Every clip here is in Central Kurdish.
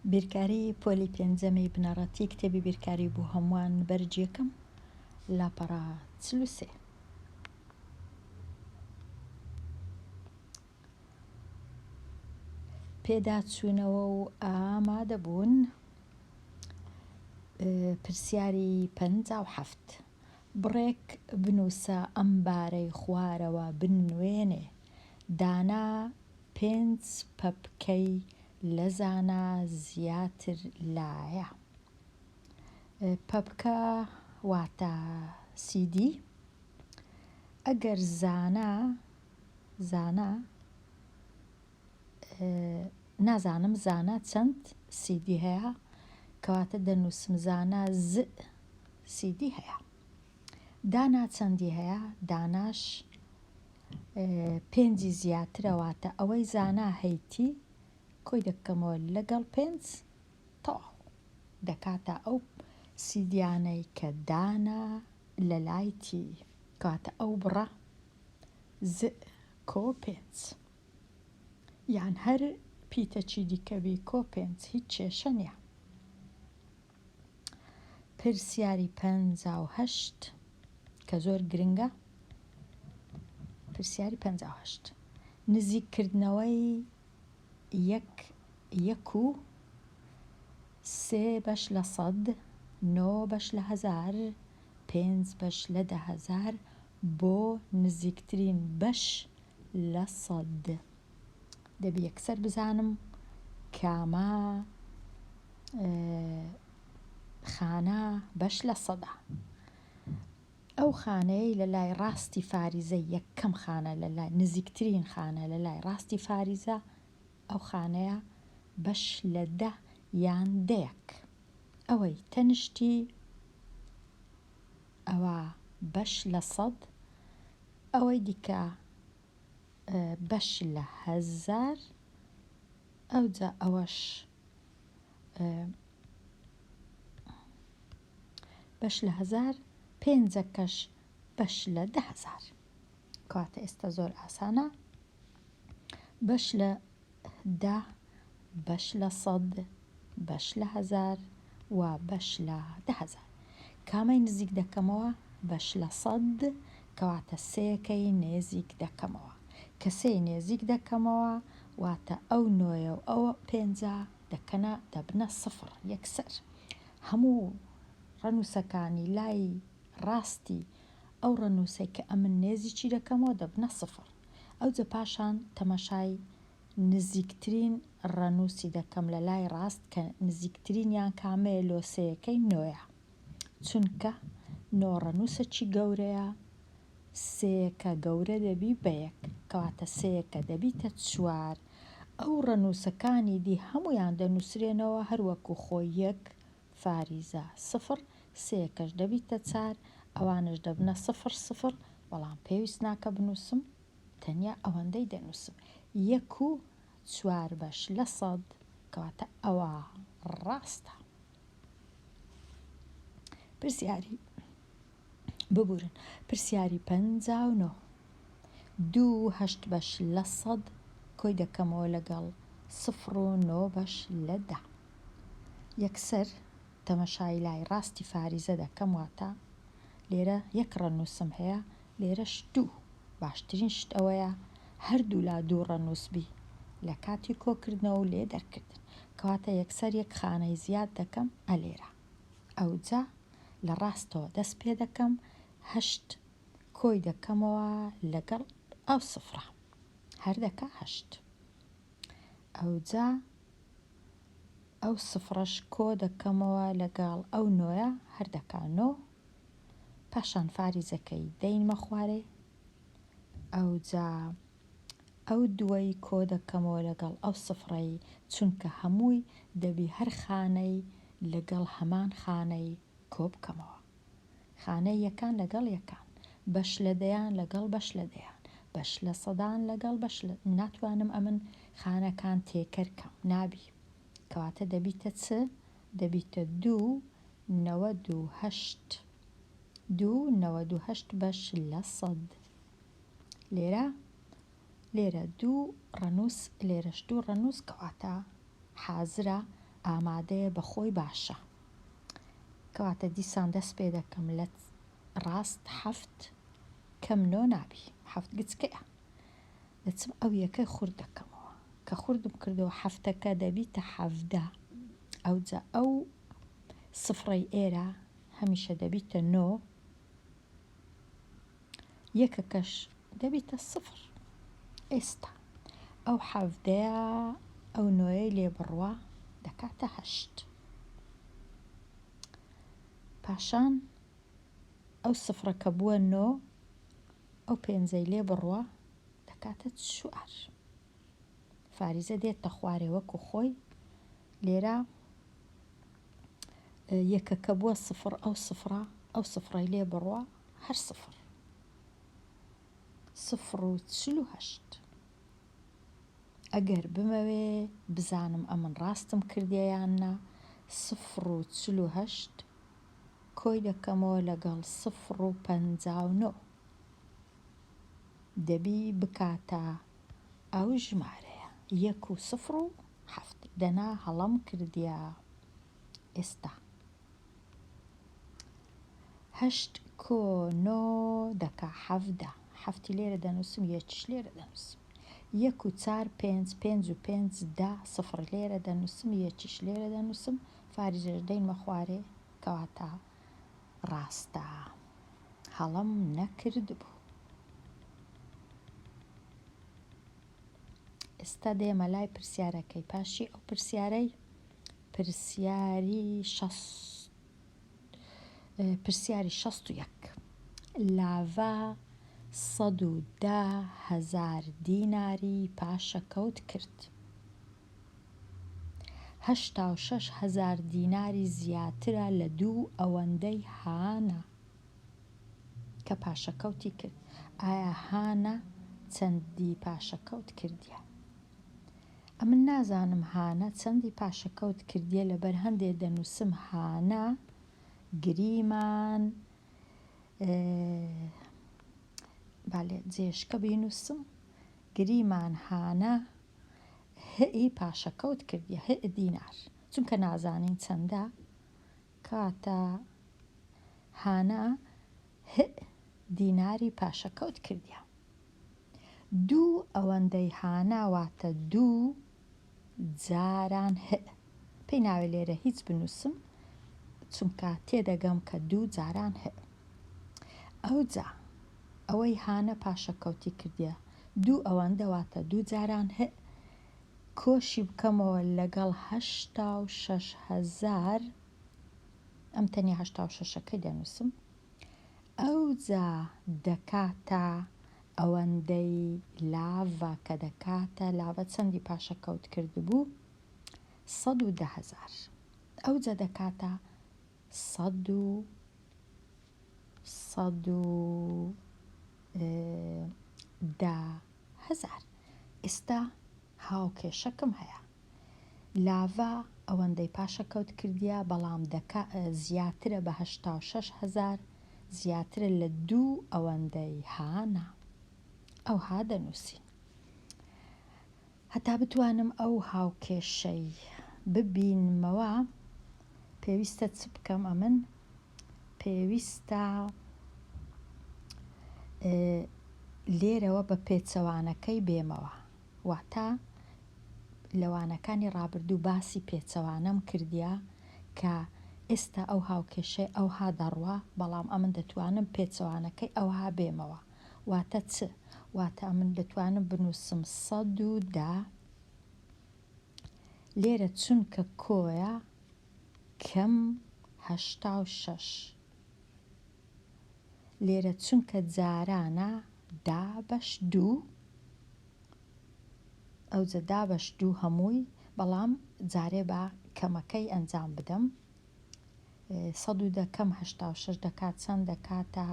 بیرکاری پۆلی پێنجەمی بنەڕەتی کتێبی بیرکاری بۆ هەمووان بەرجێکم لاپەڕە 43. پێداچوونەوە و ئامادەبوون. پرسیاری 57 بڕێک بنووسە ئەمبارەی خوارەوە بنوێنێ دانا 5 پەپکەی لە زانا زیاتر لایە. پەپکە واتە CD. ئەگەر زانا نازانم زانا چەند CD هەیە کەواتە دەنووسم زانا ز CD هەیە. دانا چەندی هەیە؟ داناش 5 زیاترەواتە ئەوەی زانا هەیتی کۆی دەکەمەوە لەگەڵ 5 تەواو دەکاتە ئەو سیدیانەی کە دانا لە لایتی کاتە ئەو بڕە ز کۆ 5 یان هەر پیتەچی دیکەبی کۆ 5 هیچ کێشە نییە. پرسیاری 58 کە زۆر گرنگە. پرسیاری 58 نزیککردنەوەی 1 و 3 بەش لە 100 9 بەش لە 1000 5 بەش لە 10,000 بۆ نزیکترین بەش لە 100 دەبی یەکسەر بزانم کامە خانە بەش لە 100. ئەو خانەی لە لای ڕاستی فاریزە یەکەم خانە لە لای نزیکترین خانە لە لای ڕاستی فاریزە ئەو خانەیە بەش لە 10 یان 10 ئەوەی تەنشتی ئەوە بەش لە 100 ئەوەی دیکە بەش لە 1000 ئەوجا ئەوەش بەش لە 1000 5ەکەش بەش لە 10,000 کاتە ئێستا زۆر ئاسانە. بەش لە 10 بەش لە 100 بەش لە 1000 و بەش لە 10,000 کامەی نزیک دەکەمەوە بەش لە 100 کەواتە سێکەی نێزیک دەکەمەوە کە سێ نێزیک دەکەمەوە واتە ئەو نۆیە و ئەوە 5 دەبنە 0 یەکسەر. هەموو ڕەنووسەکانی لای ڕاستی ئەو ڕەنووسەی کە ئەمن نێزیکی دەکەمەوە دەبنە 0. ئەوجا پاشان تەماشای نزیکترین ڕەنووسی دەکەم لە لای ڕاست کە نزیکترینیان کامەیە لۆسەیەکەی نۆیە چونکە نۆ ڕەنووسەکی گەورەیە سێیەکە گەورە دەبی بە 1 کەواتە سێیەکە دەبیتە 4. ئەو ڕەنووسەکانی دی هەمویان دەنووسرێنەوە هەروەکو خۆی 1 فاریزە 0 سێیەکەش دەبیتە 4 ئەوانش دەبنە 0 0 بەڵام پێویست ناکە بنووسم تەنیا ئەوەندەی دەنووسم 1 و 4 بەش لە 100 کەواتە ئەوە ڕاستە. پرسیاری ببورن. پرسیاری 59 2 8 بەش لە 100 کۆی دەکەمەوە لەگەڵ 0 و 9 بەش لە 10 یەکسەر تەمەشای لای ڕاستی فاریزە دەکەم واتە لێرە 1 ڕەنووسم هەیە لێرەش 2 باشترین شت ئەوەیە هەردوو لا 2 ڕەنووسبی لە کاتی کۆکردنەوە و لێ دەرکردن کەواتە یەکسەر 1 خانەی زیاد دەکەم ئەلێرە ئەوجا لە ڕاستەوە دەست پێ دەکەم 8 کۆی دەکەمەوە لەگەڵ ئەو 0 هەر دەکا 8 ئەوجا ئەو 0ش کۆ دەکەمەوە لەگەڵ ئەو نۆیە هەر دەکا 9 پاشان فاریزەکەی دەینمە خوارێ ئەوجا ئەو دووەی کۆ دەکەمەوە لەگەڵ ئەو 0ی چونکە هەمووی دەبی هەر خانەی لەگەڵ هەمان خانەی کۆ بکەمەوە خانەی یەکان لەگەڵ یەکان بەش لە دەیان لەگەڵ بەش لە دەیان بەش لە سەدان لەگەڵ بەش لە ناتوانم ئەمن خانەکان تێکەرکەم نابی کەواتە دەبیتە چ دەبیتە 2 98 بەش لە 100 لێرە 2 ڕەنووس لێرەش 2 ڕەنووس کەواتە حازرە ئامادەیە بەخۆی باشە. کەواتە دیسان دەست پێ دەکەم لە ڕاست حەفت کەم نۆ نابی، حەفت گچکەیە، دەچم ئەو یەکەی خورد دەکەمەوە کە خوردم کردەوە حەفتەکە دەبیتە حەڤدە، ئەوجا ئەو سفڕەی ئێرە هەمیشە دەبیتە نۆ، یەکەکەش دەبیتە سفر. ئێستا ئەو حەڤدەیە ئەو نۆیەی لێ بڕوە دەکاتە هەشت، پاشان ئەو سفرەکە بووە نۆ، ئەو پێنجەی لێ بڕوە دەکاتە چوار. فاریزە دێتە خوارێ وەکو خۆی، لێرە یەکەکە بووە سفر، ئەو سفرەی لێ بڕوە هەر سفر، 0.48. ئەگەر بمەوێ بزانم ئەمن ڕاستم کردیان نا، 0.48 کۆی دەکەمەوە لەگەڵ 0.59 دەبی بکاتە ئەو ژمارەیە 1 و 0 و 7 دەنا هەڵەم کردیا. ئێستا 8 کۆ 9 دەکا حەڤدە، حەفتی لێرە دەنووسم، یەکیش لێرە دەنووسم، 1 و 4 5 5 و 5 10 سفر لێرە دەنووسم، یەکیش لێرە دەنووسم، فاریزەش دەیمە خوارێ، کەواتە ڕاستە، هەڵەم نەکرد بوو. ئێستا دێمە لای پرسیارەکەی پاشی ئەو پرسیارەی پرسیاری 61. لاڤا 110,000 دیناری پاشەکەوت کرد. 86,000 دیناری زیاترە لە 2 ئەوەندەی هانە کە پاشەکەوتی کرد. ئایا هانە چەندی پاشەکەوت کردیە؟ ئەمن نازانم هانە چەندی پاشەکەوت کردیە، لەبەر هەندێک دەنووسم هانە گریمان جێشکە بینووسم، گریمان هانە هەئی پاشەکەوت کردیە، هە دینار، چونکە نازانین چەندە، کاتە هانە هە دیناری پاشەکەوت کردیە. 2 ئەوەندەی هانە واتە 2 جاران هە، پێی ناوێ لێرە هیچ بنووسم چونکە تێدەگەم کە 2 جاران هە. ئەوجا ئەوەی هانە پاشەکەوتی کردیە 2 ئەوەندە واتە 2 جاران هە، کۆشی بکەمەوە لەگەڵ 86,000، ئەم تەنیا 86ەکەی دەنووسم، ئەوجا دەکاتە ئەوەندەی لاڤە کە دەکاتە لاڤە چەندی پاشەکەوت کرد بوو 110,000، ئەوجا دەکاتە 110,000. ئێستا هاوکێشەکەم هەیە، لاڤە ئەوەندەی پاشەکەوت کردیە بەڵام زیاترە بە 86,000، زیاترە لە 2 ئەوەندەی هانە، ئەو ها دەنووسین. هەتا بتوانم ئەو هاوکێشەی ببینمەوە پێویستە چ بکەم؟ ئەمن پێویستە لێرەوە بە پێچەوانەکەی بێمەوە، واتە لەوانەکانی ڕابردوو باسی پێچەوانەم کردیە کە ئێستا ئەو هاوکێشەی ئەوها دەڕوە، بەڵام ئەمن دەتوانم پێچەوانەکەی ئەوها بێمەوە، واتە چ؟ واتە ئەمن دەتوانم بنووسم 110 لێرە چونکە کۆیە کەم 86، لێرە چونکە جارانە 10/2، ئەوجا 10/2 هەمووی، بەڵام جارێ بە کەمەکەی ئەنجام بدەم، 110 کەم 86 دەکات چەند؟ دەکاتە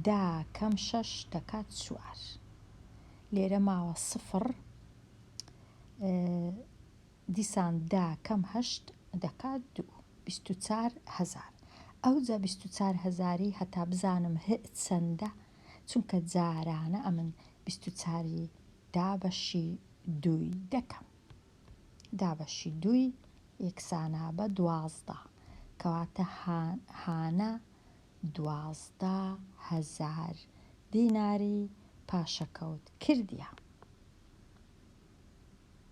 10 کەم 6 دەکات 4، لێرە ماوە 0، دیسان 10 کەم 8 دەکات 2، 24,000. ئەوجا 24,000 هەتا بزانم هە چەندە، چونکە جارانە ئەمن 24 10/2 دەکەم. دابەشی 2 یەکسانە بە 12 کەواتە هانە 12,000 دیناری پاشەکەوت کردیە.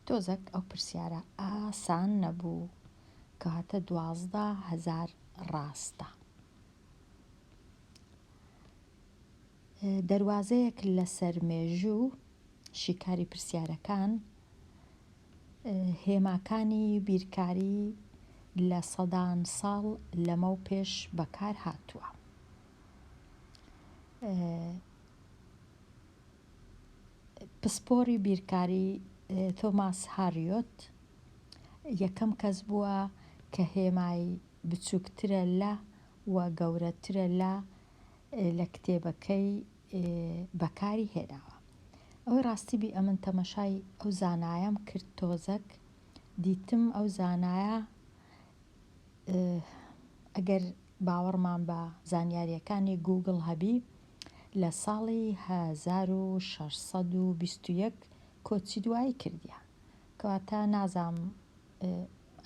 تۆزێک ئەو پرسیارە ئاسان نەبوو کەواتە 12,000 ڕاستە. دەواازەیەک لەسەر مێژوو شیکاری پرسیارەکان هێماکانی بیرکاری لە سەدان ساڵ لەمە و پێش بەکار هاتووە. پسپۆری بیرکاری تۆماس هاریۆت یەکەم کەس بووە کە هێمای بچووکترە و گەورەترە لە کتێبەکەی بەکاری هێناوە. ئەوەی ڕاستیبی ئەمن تەمەشای ئەو زانایەم کرد تۆزەک دیتم ئەو زانایە ئەگەر باوەڕمان بە زانیاریەکانی گوگڵ هەبی لە ساڵی 1621 کۆچی دوایی کردیە. کەواتە نازانم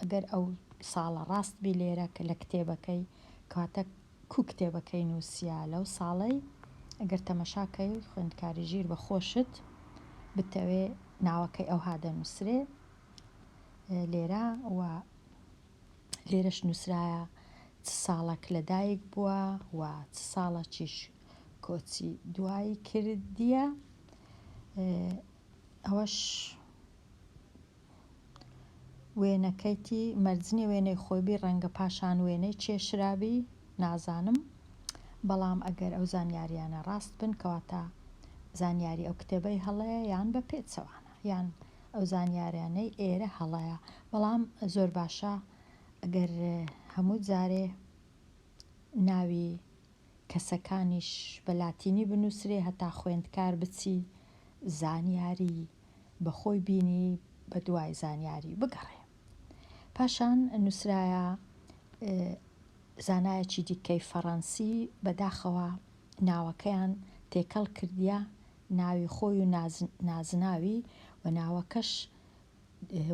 ئەگەر ئەو ساڵە ڕاست بی لێرە کە لە کتێبەکەی کەواتە کتێبەکەی نووسیا لەو ساڵەی ئەگەر تەمەشاکەی خوێندکاری ژیر بە خۆشت بتەوێ ناوەکەی ئەو هادەنووسرێ لێرە و لێرەش نووسرایە چ ساڵێک لەدایک بووە و چ ساڵێکیش کۆچی دوایی کردیە. ئەوەش وێنەکەیتی مەرجنی وێنەی خۆیبی ڕەنگە پاشان وێنەی چێشرابی نازانم، بەڵام ئەگەر ئەو زانیاریانە ڕاست بن کەواتە زانیاری ئەو کتێبەی هەڵەیە یان بە پێچەوانە یان ئەو زانیاریانەی ئێرە هەڵەیە، بەڵام زۆر باشە ئەگەر هەموو جارێ ناوی کەسەکانیش بە لاتینی بنووسرێ هەتا خوێندکار بچی زانیاری بەخۆی بینی بە دوای زانیاری بگەڕێ. پاشان نووسرایە زانایەکی دیکەی فەڕەنسی بەداخەوە ناوەکەیان تێکەڵ کردیە ناوی خۆی و نازناوی و ناوەکەش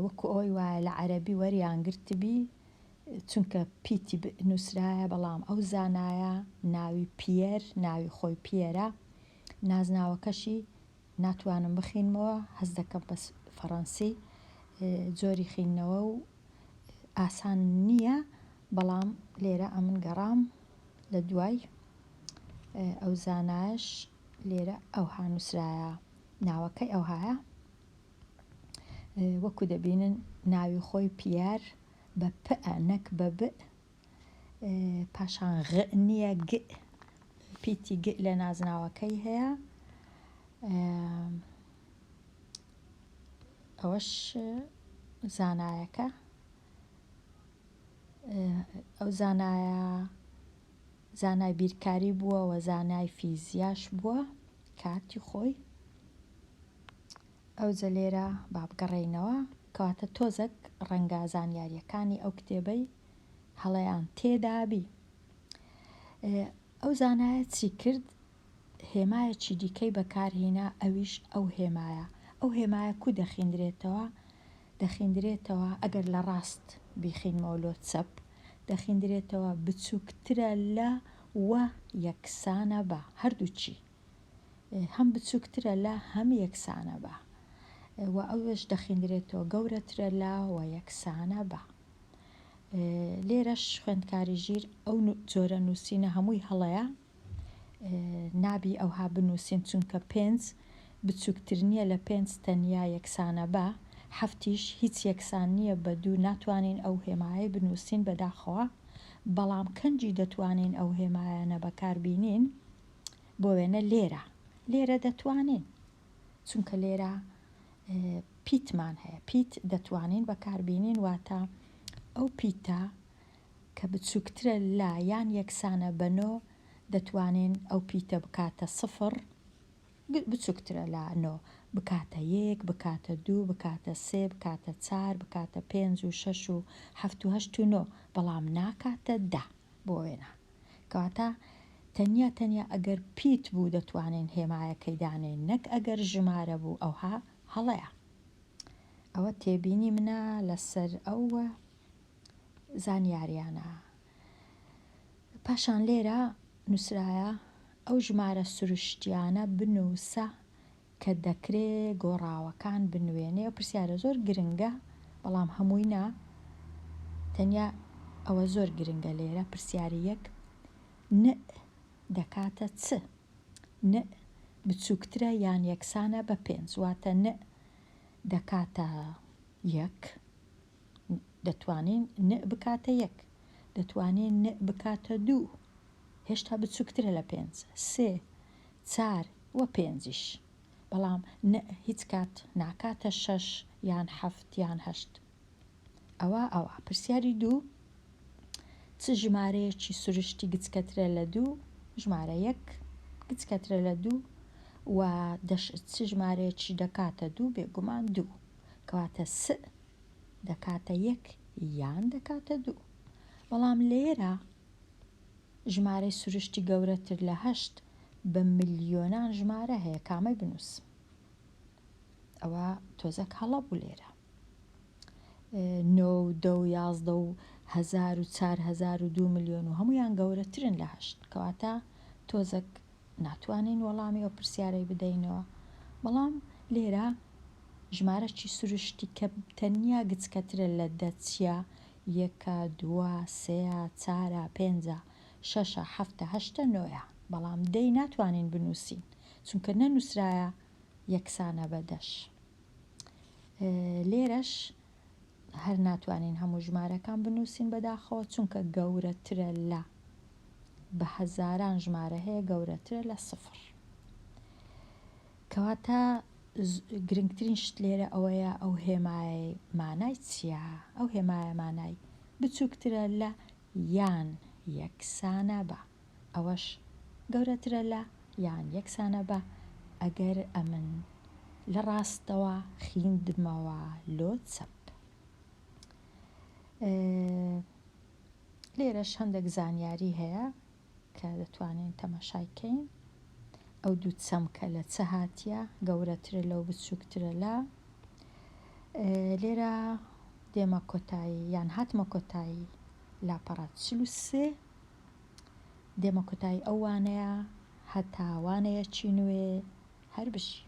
وەکو ئەوەی وایە لە عەرەبی وەریان گرتبی چونکە پیتی نووسرایە، بەڵام ئەو زانایە ناوی پیەر ناوی خۆی پیێرە، نازناوەکەشی ناتوانم بخینمەوە هەست دەکەم بە فەڕەنسی جۆری خینەوە و ئاسان نییە، بەڵام لێرە ئەمن گەڕام لە دوای ئەو زانایش لێرە ئەوها نووسرایە ناوەکەی ئەوهایە وەکو دەبینن ناوی خۆی پیار بە پئە نەک بە ب، پاشان غ نییە گ، پیتی گ لە نازناوەکەی هەیە. ئەوەش زانایەکە ئەو زانای بیرکاری بووە و زانای فیزیاش بووە کاتی خۆی. ئەو جە لێرە با بگەڕێینەوە کەواتە تۆزێک ڕەنگە زانیاریەکانی ئەو کتێبەی هەڵەیان تێدابی. ئەو زانایە چی کرد؟ هێمایەکی دیکەی بەکارهێنا، ئەویش ئەو هێمایە. ئەو هێمایە کو دەخیندرێتەوە ئەگەر لە ڕاست بیخینمەوە لۆ چەپ دەخیندرێتەوە بچووکترە لە وە یەکسانە بە، هەردووچی هەم بچووکترە لە هەم یەکسانە بە و ئەوش دەخیندرێتەوە گەورەترە لە وە یەکسانە بە. لێرەش خوێندکاری ژیر ئەو جۆرە نووسینە هەمووی هەڵەیە، نابی ئەوها بنووسین چونکە 5 بچووکتر نییە لە 5 تەنیا یەکسانە بە، 7 هیچ یەکسان نییە بە 2 ناتوانین ئەو هێمایە بنووسین بەداخەوە، بەڵام کەنجی دەتوانین ئەو هێمایانە بەکاربینین بۆ وێنە لێرە دەتوانین چونکە لێرە پیتمان هەیە، پیت دەتوانین بەکاربینین واتە ئەو پیتە کە بچووکترە لە یان یەکسانە بەنۆ دەتوانین ئەو پیتە بکاتە 0 بچووکترە لە نۆ بکاتە 1 بکاتە 2 بکاتە 3 بکاتە 4 بکاتە 5 و 6 و 7 و 8 و 9 بەڵام ناکاتە 10 بۆ وێنە. کەواتە تەنیا ئەگەر پیت بوو دەتوانین هێمایەکەی دانێن، نەک ئەگەر ژمارە بوو ئەوها هەڵەیە. ئەوە تێبینی منە لەسەر ئەوە زانیاریانە. پاشان لێرە نووسرایە ئەو ژمارە سروشتیانە بنووسە کە دەکرێ گۆڕاوەکان بنوێنێ. ئەو پرسیارە زۆر گرنگە بەڵام هەمووی نا، تەنیا ئەوە زۆر گرنگە. لێرە پرسیاری یەک ن دەکاتە چ؟ ن بچووکترە یان یەکسانە بە 5، واتە ن دەکاتە یەک، دەتوانین ن بکاتە یەک، دەتوانین ن بکاتە 2، هێشتا بچووکترە لە 5، 3، 4 و 5ش، بەڵام ن هیچ کات ناکاتە 6 یان 7 یان 8. ئەوە پرسیاری 2 چ ژمارەیەکی سروشتی گچکەترە لە 2؟ ژمارە 1 گچکەترە لە 2 و چ ژمارەیەکی دەکاتە 2؟ بێگومان 2، کەواتە س دەکاتە 1 یان دەکاتە 2. بەڵام لێرە ژمارەی سروشتی گەورەتر لە 8 بە ملیۆنان ژمارە هەیە، کامەی بنووسم؟ ئەوە تۆزێک هەڵە بوو لێرە 9 و 10 و 11 و 1000 و 4000 و 2 ملیۆن و هەمویان گەورەترن لە 8، کەواتە تۆزێک ناتوانین وەڵامی ئەو پرسیارەی بدەینەوە. بەڵام لێرە ژمارەی سروشتی کە تەنیا گچکەترە لە 10 چیە؟ 1، 2، 3، 4، 5، 6، 7، 8، 9. بەڵام 10 ناتوانین بنووسین چونکە نەنووسرایە یەکسانە بە 10. لێرەش هەر ناتوانین هەموو ژمارەکان بنووسین بەداخەوە چونکە گەورەترە لە بە هەزاران ژمارە هەیە، گەورەترە لە 0. کەواتە گرنگترین شت لێرە ئەوەیە ئەو هێمای مانای چییە؟ ئەو هێمایە مانای بچووکترە لە یان یەکسانە بە، ئەوەش گەورەترە لە یان یەکسانە بە ئەگەر ئەمن لە ڕاستەوە خیندمەوە لۆ چەپ. لێرەش هەندێک زانیاری هەیە کە دەتوانین تەماشایکەین. ئەو دوو چەمکە لە چە هاتیە؟ گەورەترە لە و بچووکترە لە. لێرە دێمە کۆتایی یان هاتمە کۆتایی لاپەڕات 43، دێمە کۆتایی ئەو وانەیە هەتاوانەیەکی نوێ هەر بژی.